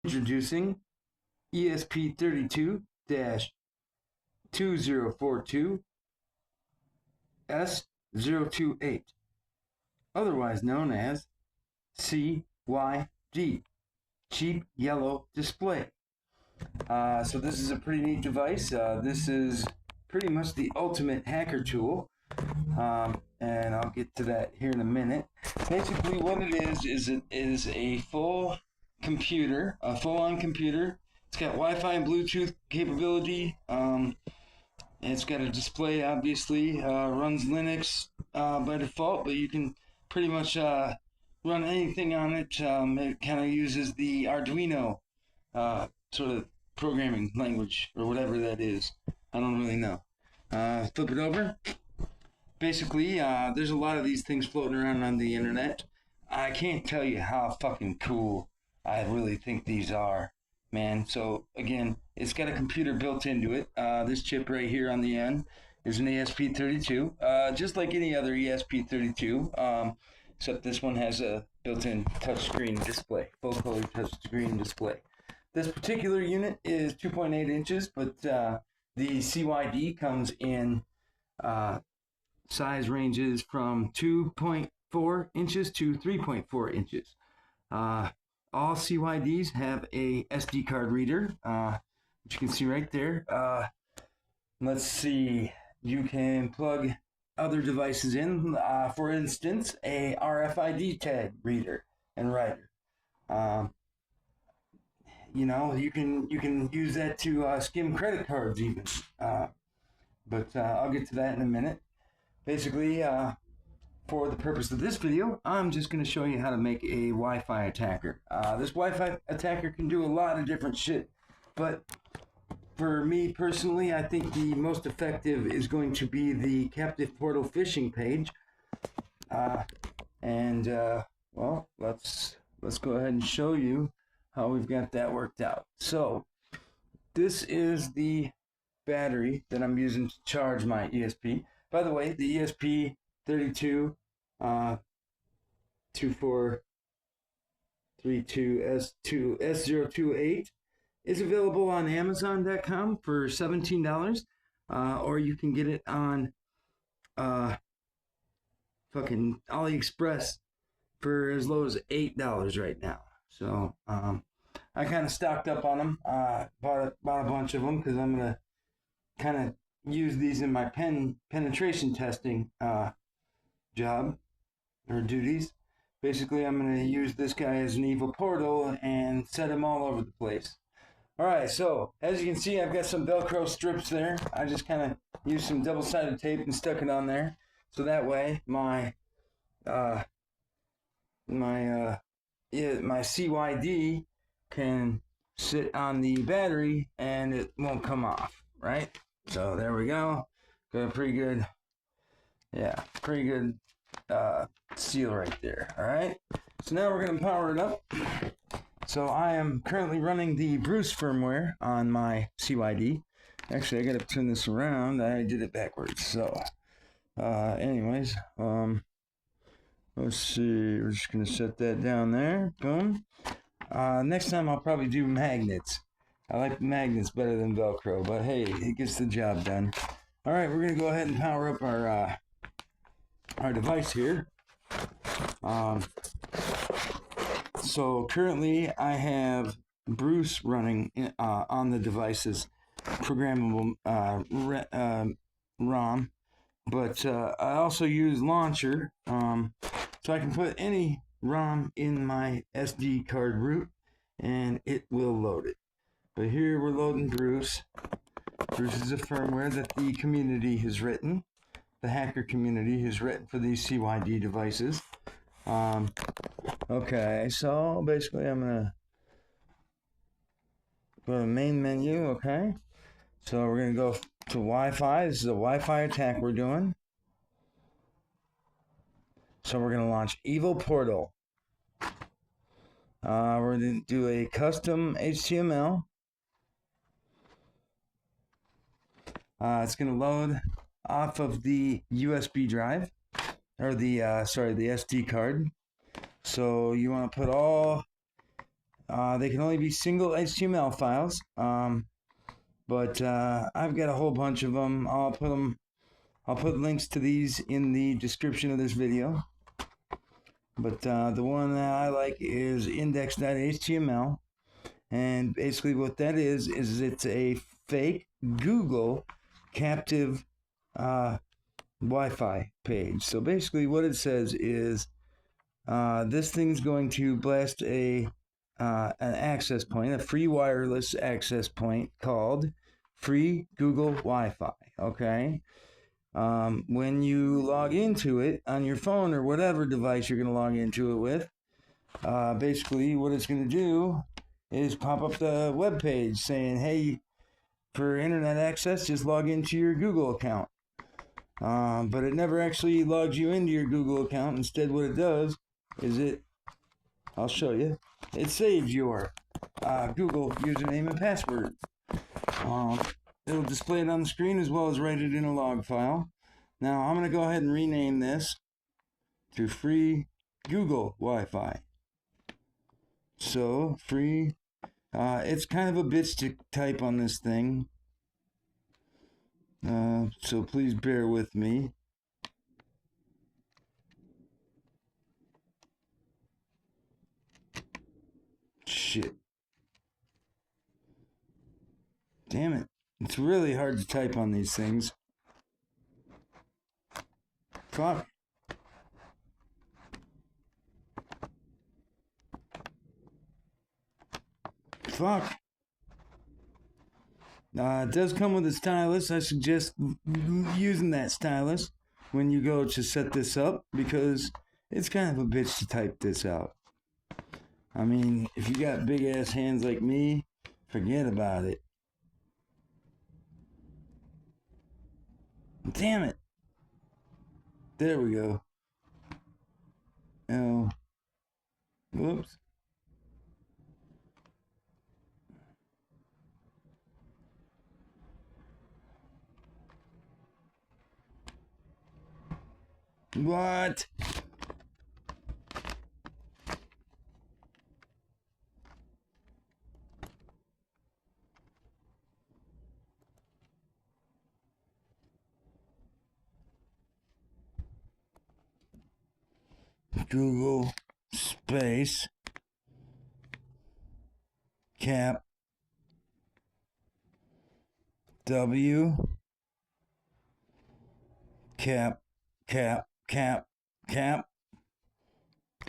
Introducing ESP32-2042S028, otherwise known as CYD, cheap yellow display. So this is a pretty neat device. This is pretty much the ultimate hacker tool. And I'll get to that here in a minute. Basically what it is it is a full computer, a full-on computer. It's got Wi-Fi and Bluetooth capability. It's got a display, obviously. Runs Linux by default, but you can pretty much run anything on it. It kind of uses the Arduino sort of programming language or whatever that is. I don't really know. Flip it over. Basically, there's a lot of these things floating around on the internet. I can't tell you how fucking cool I really think these are, man. So again, it's got a computer built into it. This chip right here on the end is an ESP32, just like any other ESP32, except this one has a built-in touchscreen display, full-color touchscreen display. This particular unit is 2.8 inches, but the CYD comes in size ranges from 2.4 inches to 3.4 inches. All CYDs have a SD card reader, which you can see right there. Let's see, you can plug other devices in, for instance, a RFID tag reader and writer. You know, you can use that to skim credit cards even. But I'll get to that in a minute. Basically, for the purpose of this video, I'm just going to show you how to make a Wi-Fi attacker. This Wi-Fi attacker can do a lot of different shit, but for me personally, I think the most effective is going to be the captive portal phishing page. Well, let's go ahead and show you how we've got that worked out. So this is the battery that I'm using to charge my ESP. By the way, the ESP32 2432S028 is available on Amazon.com for $17, or you can get it on fucking AliExpress for as low as $8 right now. So I kind of stocked up on them. Bought a bunch of them because I'm gonna kind of use these in my penetration testing job or duties. Basically, I'm going to use this guy as an evil portal and set him all over the place. Alright, so as you can see, I've got some Velcro strips there. I just kind of used some double-sided tape and stuck it on there. So that way my CYD can sit on the battery and it won't come off, right? So there we go. Got a pretty good seal right there. All right. So now we're going to power it up. So I am currently running the Bruce firmware on my CYD. Actually, I got to turn this around. I did it backwards. So, anyways, let's see. We're just going to set that down there. Boom. Next time I'll probably do magnets. I like magnets better than Velcro, but hey, it gets the job done. All right, we're gonna go ahead and power up our device here. So currently, I have Bruce running on the device's programmable ROM, but I also use Launcher, so I can put any ROM in my SD card root, and it will load it. But here we're loading Bruce. Bruce is a firmware that the community has written. The hacker community has written for these CYD devices. Okay, so basically I'm going to go to main menu, okay? So we're going to go to Wi-Fi. This is a Wi-Fi attack we're doing. So we're going to launch Evil Portal. We're going to do a custom HTML. It's going to load off of the USB drive, or the SD card. So you want to put all They can only be single HTML files, but I've got a whole bunch of them. I'll put links to these in the description of this video. But the one that I like is index.html. And basically what that is it's a fake Google captive Wi-Fi page. So basically what it says is this thing's going to blast an access point, a free wireless access point called free Google Wi-Fi. Okay. When you log into it on your phone or whatever device you're going to log into it with, basically what it's going to do is pop up the web page saying, hey, for internet access, just log into your Google account. But it never actually logs you into your Google account. Instead, what it does is I'll show you, it saves your Google username and password. It'll display it on the screen as well as write it in a log file. Now, I'm going to go ahead and rename this to free Google Wi-Fi. So, free, it's kind of a bitch to type on this thing. So please bear with me. Shit. Damn it. It's really hard to type on these things. Fuck. Fuck. It does come with a stylus. I suggest using that stylus when you go to set this up because it's kind of a bitch to type this out. I mean, if you got big ass hands like me, forget about it. Damn it. There we go. Oh. Whoops. What? Google space cap W cap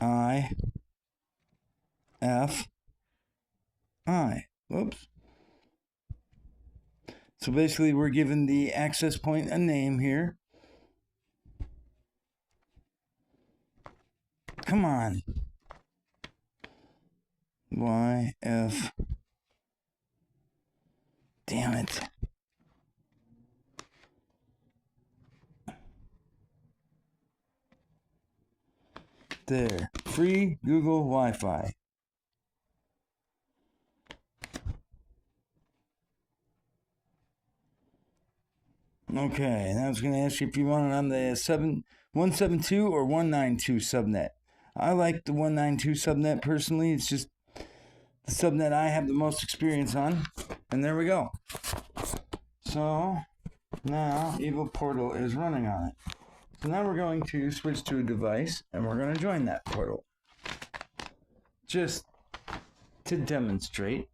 I F I. Whoops. So basically we're giving the access point a name here. Come on. YF. Damn it. There. Free Google Wi-Fi. Okay, now it's going to ask you if you want it on the 172 or 192 subnet. I like the 192 subnet personally. It's just the subnet I have the most experience on. And there we go. So now Evil Portal is running on it. So now we're going to switch to a device and we're going to join that portal. Just to demonstrate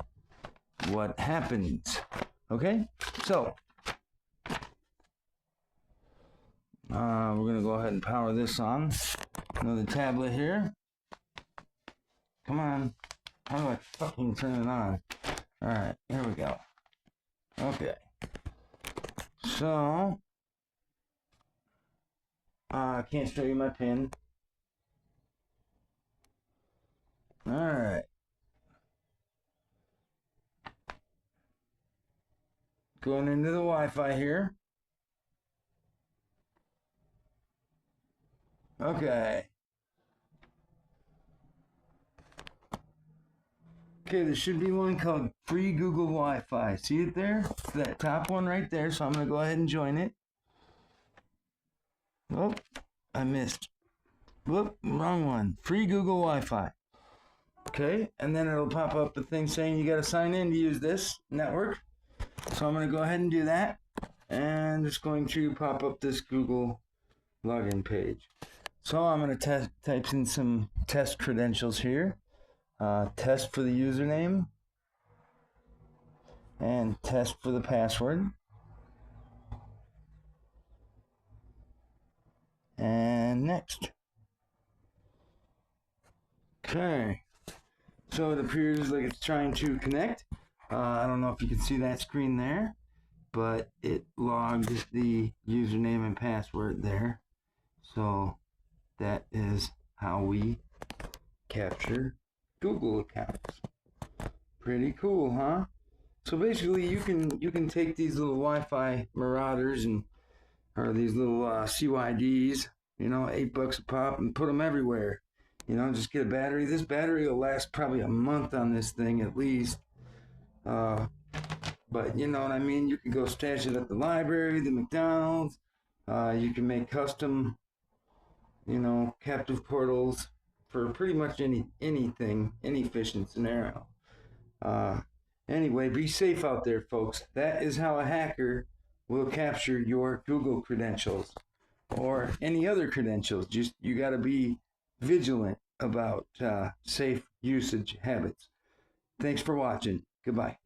what happens. Okay? So we're going to go ahead and power this on. Another tablet here. Come on. How do I fucking turn it on? Alright, here we go. Okay. So, I can't show you my pin. Alright. Going into the Wi-Fi here. Okay. Okay, there should be one called Free Google Wi-Fi. See it there? It's that top one right there, so I'm going to go ahead and join it. Oh, I missed. Whoop, wrong one. Free Google Wi-Fi. Okay, and then it'll pop up a thing saying you got to sign in to use this network. So I'm going to go ahead and do that. And it's going to pop up this Google login page. So I'm going to type in some test credentials here. Test for the username. And test for the password. And next. Okay. So it appears like it's trying to connect. I don't know if you can see that screen there, but it logged the username and password there. So that is how we capture Google accounts. Pretty cool, huh? So basically you can take these little Wi-Fi marauders or these little CYDs, you know, $8 a pop, and put them everywhere. You know, just get a battery. This battery will last probably a month on this thing at least. But you know what I mean? You can go stash it at the library, the McDonald's. You can make custom, you know, captive portals for pretty much anything, any phishing scenario. Anyway, be safe out there, folks. That is how a hacker will capture your Google credentials or any other credentials. Just you got to be vigilant about safe usage habits. Thanks for watching. Goodbye.